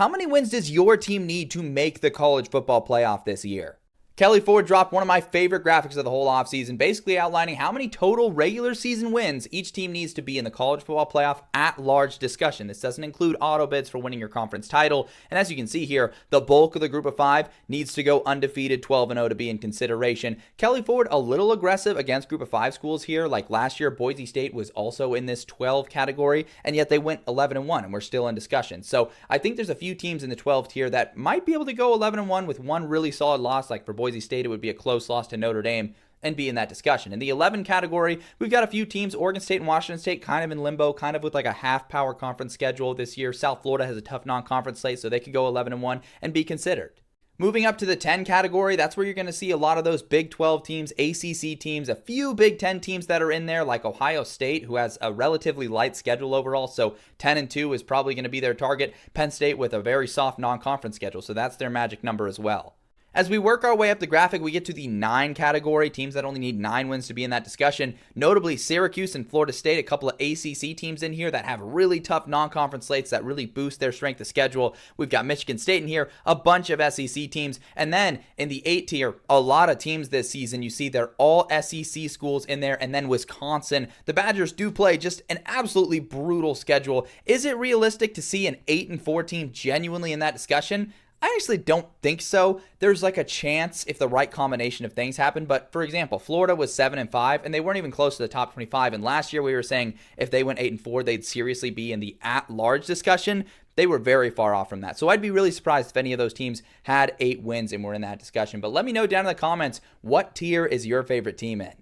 How many wins does your team need to make the college football playoff this year? Kelly Ford dropped one of my favorite graphics of the whole offseason, basically outlining how many total regular season wins each team needs to be in the college football playoff at large discussion. This doesn't include auto bids for winning your conference title. And as you can see here, the bulk of the group of five needs to go undefeated 12-0 to be in consideration. Kelly Ford a little aggressive against group of five schools here. Like last year, Boise State was also in this 12 category, and yet they went 11-1, and we're still in discussion. So I think there's a few teams in the 12 tier that might be able to go 11-1 with one really solid loss, like for Boise State, it would be a close loss to Notre Dame and be in that discussion. In the 11 category, we've got a few teams, Oregon State and Washington State, kind of in limbo, kind of with like a half-power conference schedule this year. South Florida has a tough non-conference slate, so they could go 11-1 and be considered. Moving up to the 10 category, that's where you're going to see a lot of those Big 12 teams, ACC teams, a few Big 10 teams that are in there, like Ohio State, who has a relatively light schedule overall, so 10-2 is probably going to be their target. Penn State with a very soft non-conference schedule, so that's their magic number as well. As we work our way up the graphic, we get to the 9 category, teams that only need 9 wins to be in that discussion. Notably, Syracuse and Florida State, a couple of ACC teams in here that have really tough non-conference slates that really boost their strength of schedule. We've got Michigan State in here, a bunch of SEC teams. And then in the 8 tier, a lot of teams this season, you see they're all SEC schools in there, and then Wisconsin. The Badgers do play just an absolutely brutal schedule. Is it realistic to see an 8-4 team genuinely in that discussion? I actually don't think so. There's like a chance if the right combination of things happen. But for example, Florida was 7-5 and they weren't even close to the top 25. And last year we were saying if they went 8-4, they'd seriously be in the at-large discussion. They were very far off from that. So I'd be really surprised if any of those teams had 8 wins and were in that discussion. But let me know down in the comments, what tier is your favorite team in?